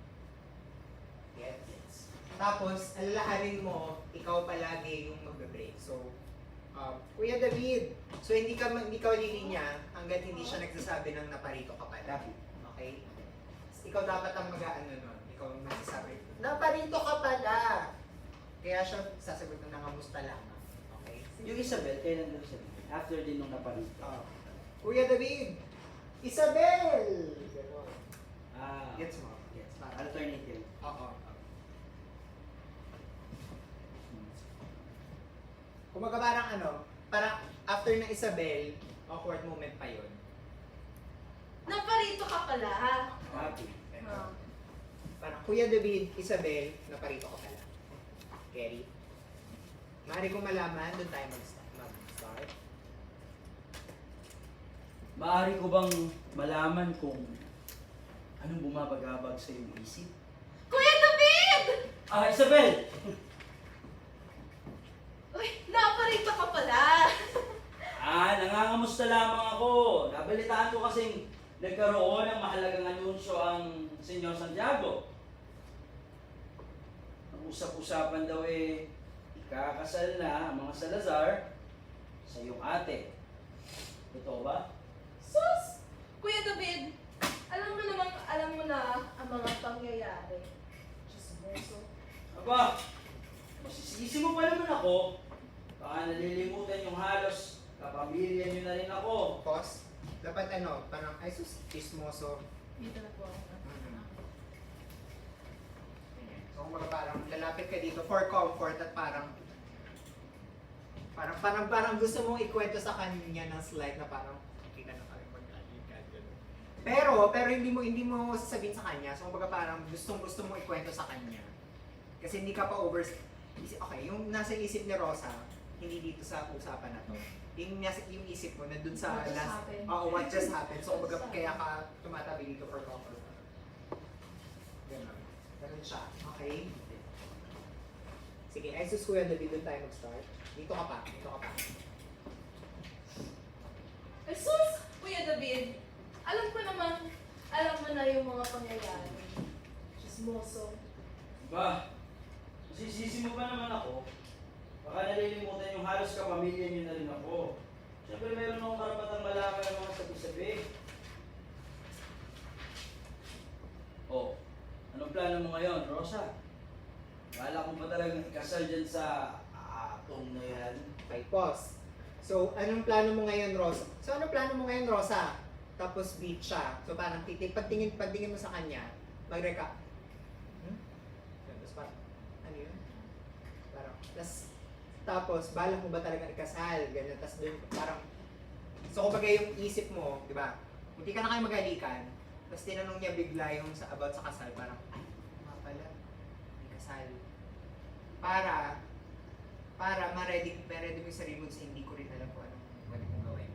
Yes. Tapos, alalahanin mo, ikaw palagi yung magbe-break. So, Kuya David, so hindi ka lilinya hanggat hindi siya nagsasabi ng naparito ka pala. Okay? Ikaw dapat ang mag-aano nun. Ikaw ang magsasabi, naparito ka pala! Kaya siya sasagot na nangamusta lamang. Okay? Yung Isabel, kailan daw siya? After din nung naparito. Kuya David! Isabel! Ganon. Gets mo? Yes. Alternative. Oo. Kumaga parang after ng Isabel, awkward moment pa yun. Naparito ka pala. Happy. Parang, Kuya David, Isabel, naparito ka pala. Kerry? Maaari kong malaman, doon tayo mag-start. Maaari ko bang malaman kung anong bumabagabag sa iyong isip? Kuya David! Isabel! Uy, naparito ka pala. Nangangamusta lamang ako. Nabalitaan ko kasing nagkaroon ng mahalagang anunsyo ang Senyor Santiago. Ang usap-usapan daw ikakasal na ang mga Salazar sa iyong ate. Totoo ba? Sus! Kuya David, alam mo na ang mga pangyayari. Chismoso. Aba, masisisi mo pa naman ako. Baka nalilimutan yung halos kapamilya niyo na rin ako. Pause. Dapat parang, ay sus, chismoso. Dito na po ako. Ganyan. So, kumbaga parang lalapit ka dito for comfort at parang Parang gusto mong ikwento sa kanya ng slide na parang okay ka na kami mag-alikan. Pero hindi mo sasabihin sa kanya. So kumbaga parang gusto mong ikwento sa kanya. Kasi hindi ka pa okay, yung nasa isip ni Rosa, hindi dito sa usapan na to. Yung isip mo na dun sa What just happened? what just happened. So kumbaga kaya ka tumatabi dito for comfort. Ganun siya. Okay? Sige, ay sus Kuya David, doon tayo mag-start. Dito ka pa. Jesus! Kuya David, alam mo na yung mga pangyayari. Chismoso. Ba, masisisi mo ba naman ako? Baka nalilimutan yung halos kapamilya niyo na rin ako. Siyempre meron akong karapatang malaman ng mga sabi-sabi. Oh, anong plano mo ngayon, Rosa? Kala ko ba talagang ikasal dyan sa atong na yan? Okay, pause. So, anong plano mo ngayon, Rosa? Tapos beat siya. So, parang pagtingin mo sa kanya, mag-recap. Tapos parang, ano yun? Parang, tapos, balak mo ba talaga ikasal? Ganyan, tapos dun, parang, so kumbaga yung isip mo, di ba? Hindi ka na kayo mag-alikan, tapos tinanong niya bigla yung about sa kasal, parang, ay, nga pala, may kasal. Para ma-ready mo yung sarili mo kasi hindi ko rin alam kung anong pwede kong gawin.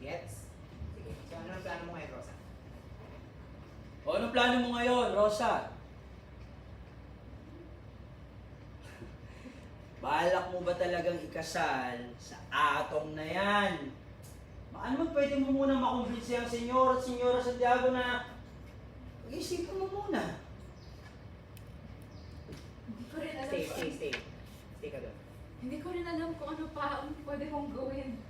Gets? Sige. So, ano ang plano mo ngayon, Rosa? O anong plano mo ngayon, Rosa? Balak mo ba talagang ikasal sa atong na yan? Baka naman pwede mo munang makumbinsi ang senyor at senyora Santiago na pag-isipan mo muna. Hindi ko rin alam. Stay. Stay ka doon. Hindi ko rin alam kung ano pa ang pwede kong gawin.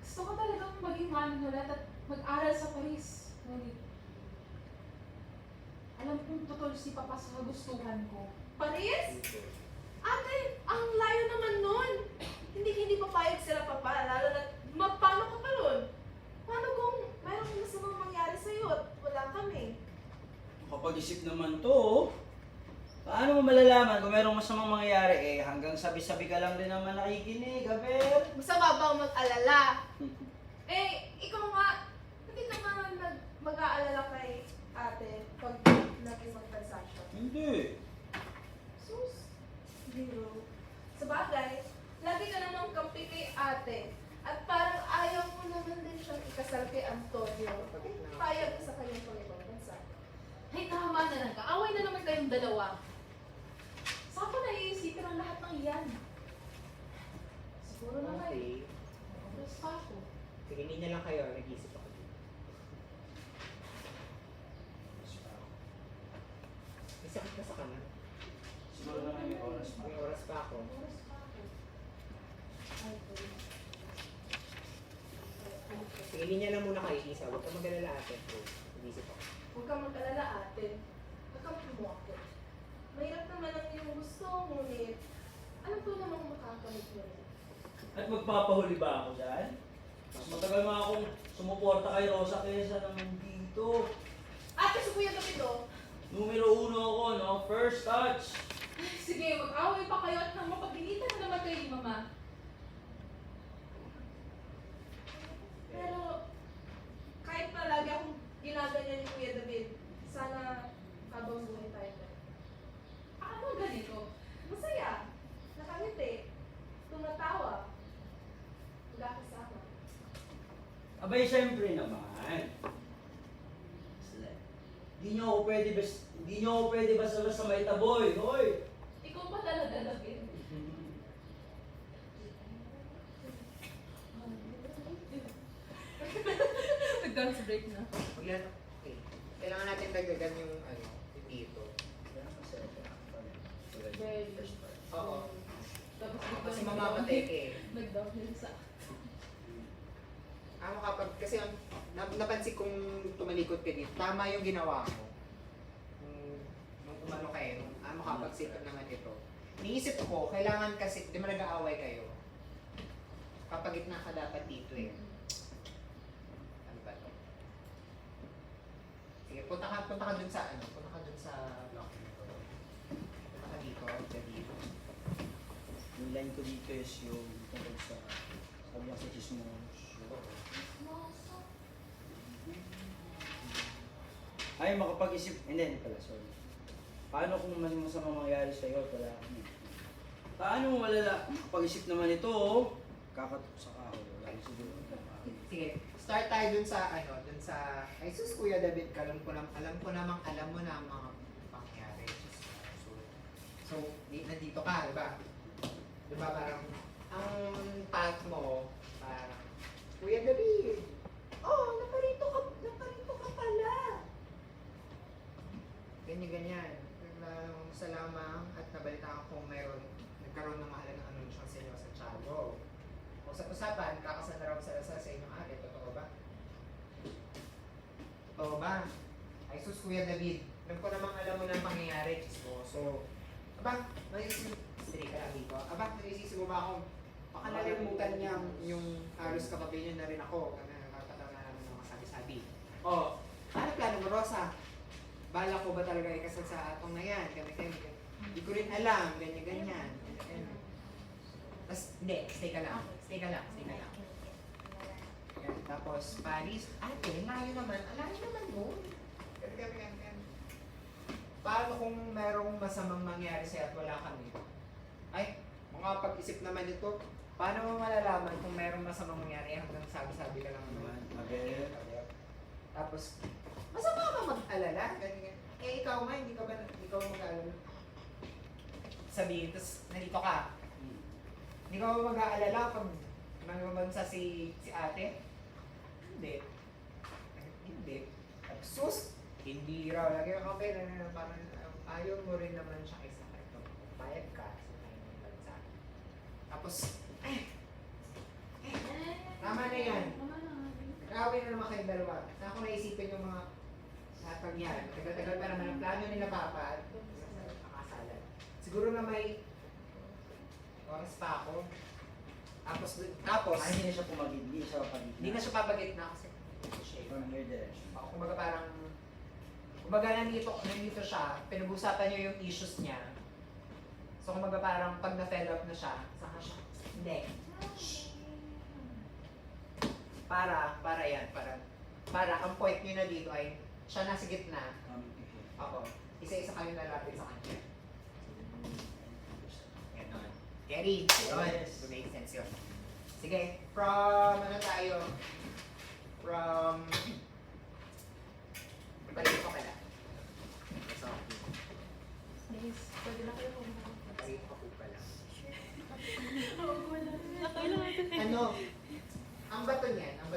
Gusto ko talagang maging manunulat at mag-aral sa Paris. Ngunit, alam kong tutol si Papa sa kagustuhan ko. Paris? Ate, ang layo naman nun. Hindi papayag sila papa, lalo na paano ka pa nun? Paano kung mayroong masamang mangyari sa'yo at wala kami? Kapag-isip naman to, oh. Paano mo malalaman kung merong masamang mangyayari? Hanggang sabi-sabi ka lang rin naman nakikinig, Aber. Masama bang mag-alala? Ikaw nga, hindi ka ba mag-aalala kay ate pag nakipagpansa siya? Hindi. Sus, zero. Sa bagay, lagi ka namang kampi kay ate. At parang ayaw mo naman din siyang ikasal kay Antonio. Payag ka sa kanyang pangipagpansa. Ay, tama na lang. Kaaway na naman kayong dalawa. Saan ko naiisipin ang lahat ng iyan? Siguro na kayo. Okay. Oras pa ako. Sige, hindi lang kayo. Nag-isip ako dito. May sakit na sa kanan. Siguro naman may oras pa. May oras pa ako. Oras pa ako. Ay, please. Sige, linya lang muna kayo, Isa. Huwag kang mag-alala ate. Nag-isip ako. Huwag kang mag-alala ate. Kakampi mo ako. Mahirap naman ang iyong gusto, ngunit alam ko namang makakamit mo rin. At magpapahuli ba ako dyan? Mas matagal mga akong sumuporta kay Rosa kaysa naman dito. Ate, si Kuya David oh. Numero 1 ako, no? First touch. Sige, mag-away pa kayo at nang mapagbilitan na naman kayo ni Mama. Pero kahit palagi akong ginaganyan ni Kuya David, sana habang buhay tayo na. Ano ganito? Masaya, nakangiti, tumatawa, magkakasama. Abay, syempre naman. Hindi nyo ako pwede basta-basta may taboy, hoy! Ikaw pa talaga, David. Nag-dance break na. Okay. Kailangan natin dagdagan yung yung dito. Very. Oo. Tapos Kasi mamamatay ka eh. Nag-downhill sa... Kasi napansin kong tumalikod ka dito, tama yung ginawa mo. Nung umano kayo, makapagsikat naman ito. Niisip ko, kailangan kasi, di ba nag-aaway kayo? Kapag gitna ka dapat dito eh. Ano ba to? Sige, punta ka dun sa punta ka dun sa block nito. Punta ka dito, dito. Yung line ko dito is yung Tungkol sa sabi niya sa chismos. Ay, makapag-isip. Hindi pala, sorry. Paano kung mas masamang mangyayari sa'yo? Wala kami. Paano mo malala? Makapag-isip naman ito, oh. Kakatok sa kaho. Wala ko siguro. Sige, start tayo dun sa dun sa ay sus Kuya David, alam ko mo na ang mga pangyayari. So, nandito ka, di ba? Di ba parang ang path mo, parang Kuya David, oh, naparito ka pala. Ganyan. Sa lamang at nabalitaan kong nagkaroon ng mahalagang anunsyo sa inyo sa Tiago. Usap-usapan, kakasal na raw sa inyong ari. Totoo ba? Totoo ba? Ay sus, Kuya David. Alam ko namang alam mo na ang pangyayari. So, aba, stay ka lang dito. Aba, naisisigo ba akong baka nalimutan niya yung halos kapatid niya na rin ako. Nakakatawa na naman ng masabi-sabi. Oh, ano plano mo, Rosa? Bala ko ba talaga ikasal sa atong na yan? Kami. Hindi ko rin alam. Ganyan. Tapos, hindi. Stay ka lang. Yan. Tapos, Paris. Ate, layo naman mo. Kami. Paano kung merong masamang mangyari sa'yo at wala kami? Ay, mga pag-isip naman ito. Paano mo malalaman kung merong masamang mangyari hanggang sabi-sabi ka lang naman? Tapos, masama ka mag-alala. Ganyan. Eh, ikaw nga, hindi ka mag-alala. Sabihin, tapos nandito ka. Hindi ka ba mag-aalala pag nangbabansa si ate? Hindi. Sus! Hindi raw. Lagi okay na parang ayaw mo rin naman siya isa. Payag ka sa kanyang bansa. Tapos, tama na yan. Nag-away na naman kayong dalawa. Saan ko naisipin yung mga natag yan? Tagal-tagal pa naman ang plano nila papa at makasalan. Siguro na may oras pa ako. Tapos, Hindi na siya pumagid. hindi na siya papagit na kasi From your direction. kumbaga parang nandito siya, pinag-usapan niyo yung issues niya. So kumbaga parang pag na-fed up na siya, saka siya, hindi. Shh. Para ang point niyo na dito ay siya nasa gitna. Ako, isa-isa kayo nalapit sa kanya. Ganon. Gary, Yes. to make sense yun. Sige, from Balito ka na. So, Yes, pwede na kayo kumain. balito ka po pala. Nakailangan Ano? Ang bato niyan. Ano,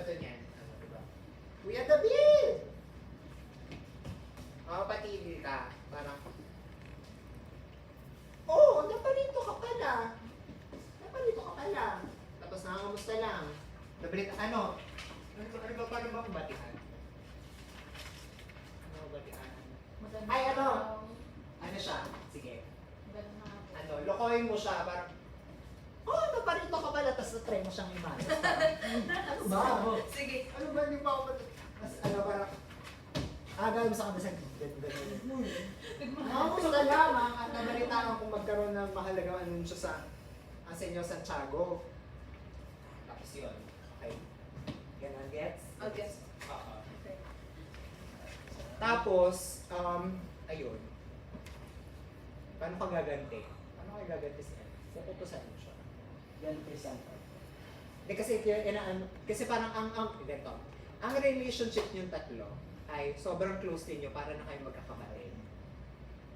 diba? Kuya David! Patigil ka. Parang, naparito ka pala. Tapos nangangamusta lang. Nabalita, paano bang batihan? Maganda. Ay, ano siya? Sige. Maganda na ako. Lokohin mo siya. Parang, naparito ka pala. Tapos na-try mo siyang imalas. Ano ba? Sige. Ano ba? Hindi pa ako parang, gawin mo sa kabasag. Nakamusta lamang at nabalitaan kung magkaroon ng mahalagang anunsyo sa inyo Santiago. Tapos yun. Okay. Ganon, gets? Okay. Oo. Okay. Tapos, ayun. Paano ka gaganti? Siya? Puputusan mo siya. Yan, present. Hindi kasi parang ganito. Ang relationship niyong tatlo ay sobrang close ninyo para na kayo magkakabarin.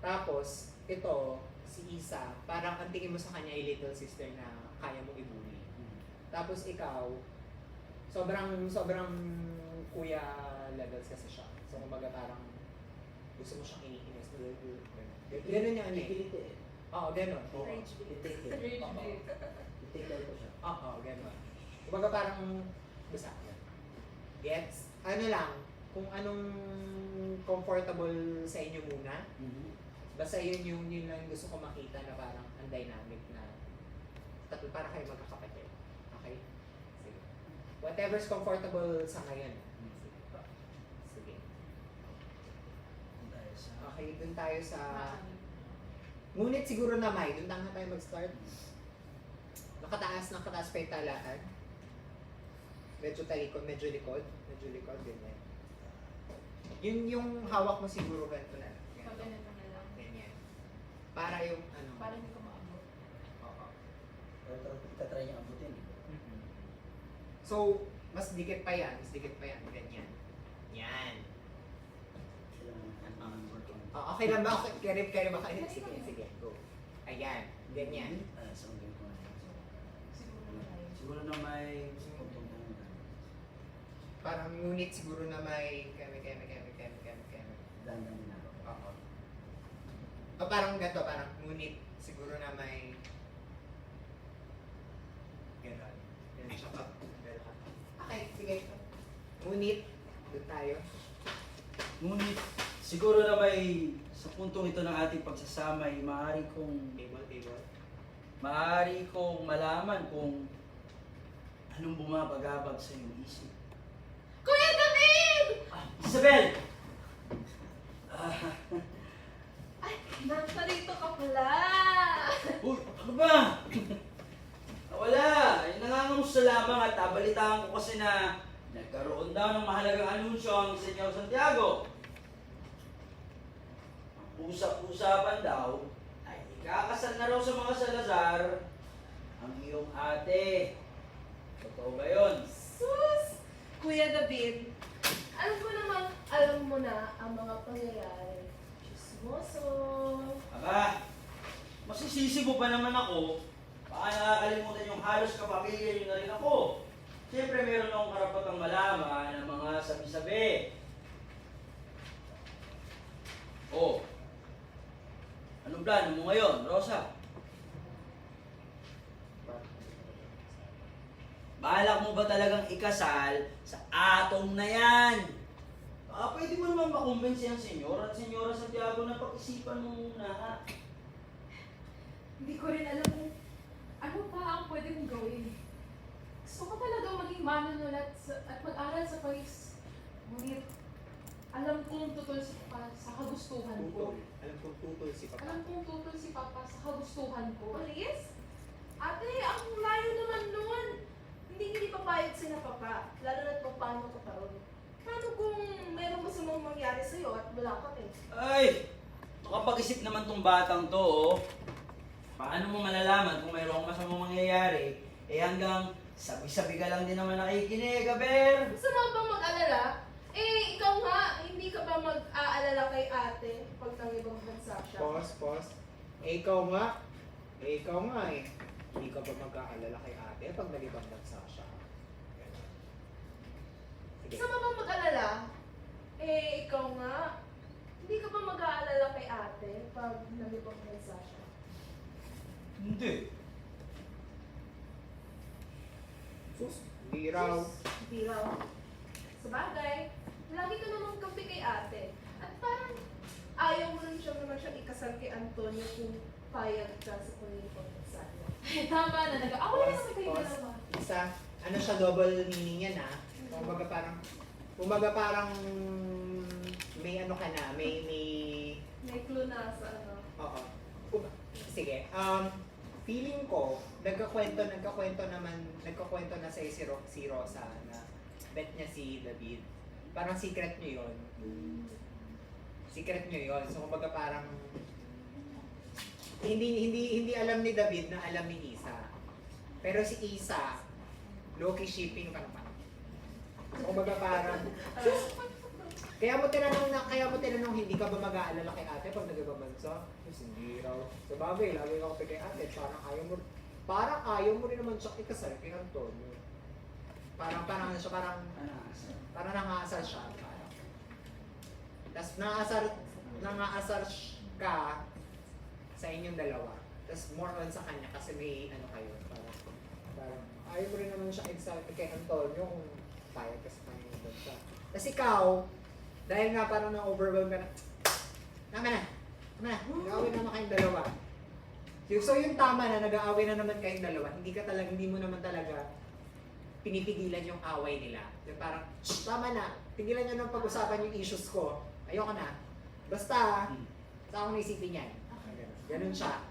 Tapos, ito, si Isa, parang ang tingin mo sa kanya ay little sister na kaya mong ibuli. Tapos ikaw, sobrang kuya levels kasi siya. So, kumbaga parang gusto mo siyang iniinis. Ganun yung ano eh. Oo, ganun. Rage bait. Rage bait. I-take care ko siya. Oo, ganun. Kumbaga parang basta. Gets? Ano lang, kung anong comfortable sa inyo muna. Basta yun lang gusto ko makita na parang ang dynamic na tatlo para kayo magkakapatid. Okay? Sige. Whatever's comfortable sa ngayon. Sige. Okay, dun tayo sa... Ngunit siguro na May, dun lang na tayo mag-start. nakataas pa yung talaan. Medyo talikod, medyo likod, ganyan. Yun yung hawak mo siguro ganito na lang. Pag ganito na lang. Ganyan. Para yung ano. Para hindi ko maabot. Oo. Pero itatry niya abutin. So, mas dikit pa yan, ganyan. Yan. Okay lang ba? Okay, carry ba kayo? Sige, go. Ayan, ganyan. Siguro na may Parang ngunit siguro na may keme. dandan na. Oo. O parang ganito, parang ngunit siguro na may gano'n. Ganun siya pa. Okay, sige. Ngunit, doon tayo. Ngunit, siguro na may sa puntong ito ng ating pagsasama ay maaari kong malaman kung anong bumabagabag sa iyong isip. Kuya David! Isabel! Ay, narito ka pala! Uy, ano ba? Wala. Nangangamusta lamang at balitaan ko kasi na nagkaroon daw ng mahalagang anunsyo ang Senyor Santiago. Ang usap-usapan daw ay ikakasal na raw sa mga Salazar ang iyong ate. Totoo ba yun? Sus! Kuya David, alam mo na ang mga pangyayari. Chismoso. Aba, masisisi mo pa naman ako. Baka nakakalimutan yung halos kapamilya nyo na rin ako. Siyempre meron akong karapatang malaman ng mga sabi-sabi. Oh, anong plano mo ngayon, Rosa? Balak mo ba talagang ikasal sa atong na yan? Baka pwede mo naman makumbinsi ang senyor at senyora Santiago na pag-isipan mo muna. Hindi ko rin alam kung ano pa ang pwede kong gawin. Gusto ko talaga maging manunulat at mag-aral sa Paris. Ngunit alam kong tutol si Papa sa kagustuhan ko. Alam kong tutol si Papa. Alam kong tutol si Papa sa kagustuhan ko. Paris? Ate, ang layo naman nun. Hindi papayag si na Papa. Lalo na't paano ka pa ron. Paano kung meron masamang mangyari sa'yo at wala ka eh? Ay! Makapag-isip naman tong batang to, oh. Paano mo malalaman kung mayroong masamang mangyayari? Eh hanggang sabi-sabi ka lang din naman nakikinig, Aber! Gusto mo bang mag-alala? Eh, ikaw nga, hindi ka ba mag-aalala kay ate pag nang ibang bansa siya? Pause. Ikaw nga eh. Hindi ka ba mag-aalala kay ate pag nag-ibang bansa siya? Ganun. Sige. Gusto mo bang mag-alala? Eh, ikaw nga, hindi ka ba mag-aalala kay ate pag nang ibang bansa siya? Hindi. Sus, hindi raw. Hindi raw. Sa bagay, lagi ka namang kampi kay ate. At parang ayaw mo rin naman siyang ikasal kay Antonio kung payag ka sa kulipang bansa niya. Ay, tama na. Nag-away na kami kayo Pause. dalawa. Isa, ano siya, double meaning yan ah. Kumbaga parang may ano ka na, may May clue na sa ano. Oo. Sige. Feeling ko, nagkakwento na sa si Rosa na bet niya si David. Parang secret niyo yun. So kumbaga parang hindi alam ni David na alam ni Isa. Pero si Isa, low-key shipping pa naman. So kumbaga parang Kaya mo tinanong hindi ka ba mag-aalala kay ate pag nag-ibabansa? Hindi raw. Sa bagay, lagi ako kay ate, parang ayaw mo rin naman siya ikasal kay Antonio. Parang nangaasar siya. Tapos nangaasar ka sa inyong dalawa. Tapos more on sa kanya kasi may ano kayo. Parang ayaw mo rin naman siya ikasal kay Antonio kung payag ka sa kanya bansa. Tapos ikaw, dahil nga parang na-overwhelm ka na, tama na, nag-aaway naman kayong dalawa. So yung tama na, nag-aaway na naman kayong dalawa, hindi mo naman talaga pinipigilan yung away nila. Yung parang, tama na, tigilan nyo ng pag-usapan yung issues ko, ayoko na. Basta, sa akong naisipin yan. Ganun siya.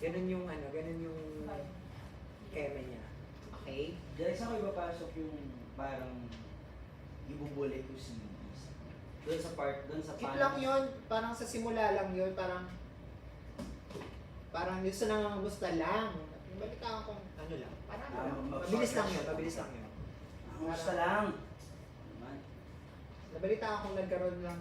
Ganun yung keme niya. Okay? Diyan saan ko ipapasok yung parang ibubuli ko si Lisa? Doon sa part, doon sa Keep lang yun, parang sa simula lang yun, parang gusto nang gusta lang. Balitaan kung ano lang. Parang ano lang. Mabilis lang yun, mabilis lang yun. Gusto lang. Nabalitaan kong nagkaroon lang